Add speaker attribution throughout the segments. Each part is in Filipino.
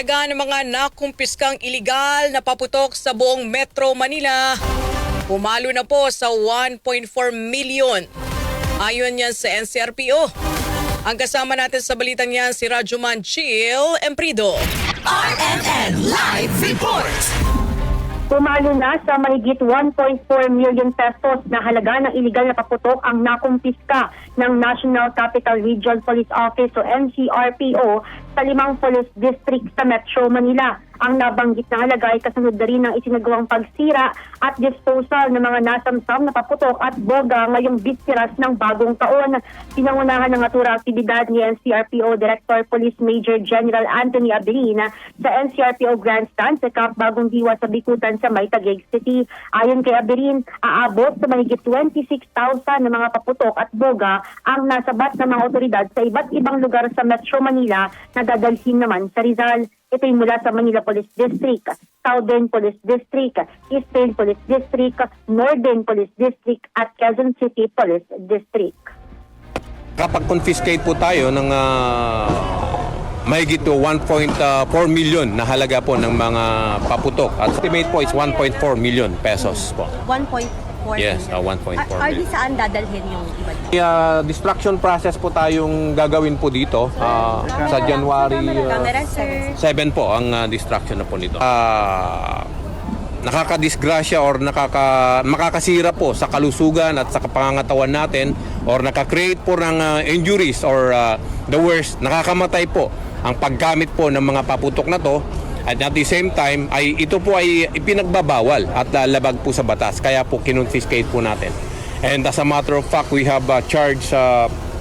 Speaker 1: halaga ng mga nakumpiskang iligal na paputok sa buong Metro Manila, pumalo na po sa 1.4 million. Ayon yan sa NCRPO. Ang kasama natin sa balitang yan si Rajuman Chill Emprido.
Speaker 2: RMN Live Report!
Speaker 3: Pumalo na sa mahigit 1.4 million pesos na halaga ng iligal na paputok ang nakumpiska ng National Capital Region Police Office o NCRPO sa 5 police district sa Metro Manila. Ang nabanggit na halaga ay kasunod na rin ng isinagawang pagsira at disposal ng mga nasamsam na paputok at boga ngayong bispiras ng bagong taon. Pinangunahan ng atura aktibidad ni NCRPO Director Police Major General Anthony Abilina sa NCRPO Grandstand sa Camp Bagong Diwa sa Bikutan sa Maytagig City. Ayon kay Abilin, aabot sa mahigit 26,000 na mga paputok at boga ang nasabat ng mga otoridad sa iba't ibang lugar sa Metro Manila na dadalhin naman sa Rizal. Ito'y mula sa Manila Police District, Southern Police District, Eastern Police District, Northern Police District at Quezon City Police District.
Speaker 4: Kapag confiscate po tayo ng mahigit to 1.4 million na halaga po ng mga paputok. At estimate po is 1.4 million pesos po.
Speaker 5: 1.4
Speaker 4: Yes, 1.4
Speaker 5: Are di
Speaker 4: million.
Speaker 5: saan dadalhin yung iba?
Speaker 4: Distraction process po tayong gagawin po dito sa January
Speaker 5: Camera, sir.
Speaker 4: 7 po ang distraction na po nito. Nakakadisgrasya or makakasira po sa kalusugan at sa kapangangatawan natin or nakakreate po ng injuries or the worst, nakakamatay po ang paggamit po ng mga paputok na to. At at the same time, ito po ay ipinagbabawal at labag po sa batas. Kaya po kinonfiscate po natin. And as a matter of fact, we have charged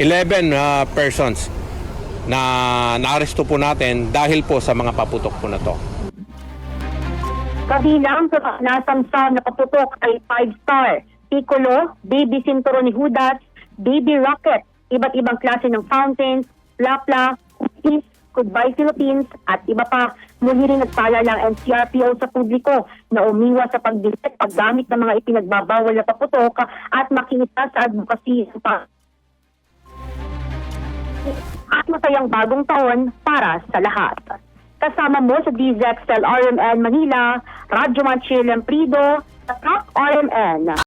Speaker 4: 11 persons na naaresto po natin dahil po sa mga paputok po na to.
Speaker 3: Kabilang sa nasamsam na paputok ay 5-star, Piccolo, Baby Cinturon ni Judas, Baby Rocket, iba't ibang klase ng fountains, Lapla, Cookies, Goodbye Philippines at iba pa. Muli rin nagpaalala ang NCRPO sa publiko na umiwas sa pagbili at paggamit ng mga ipinagbabawal na paputok at makiisa sa advocacy at masayang bagong taon para sa lahat. Kasama mo sa DZXL RMN Manila, Radyo Manchil Emprido, sa Top RMN.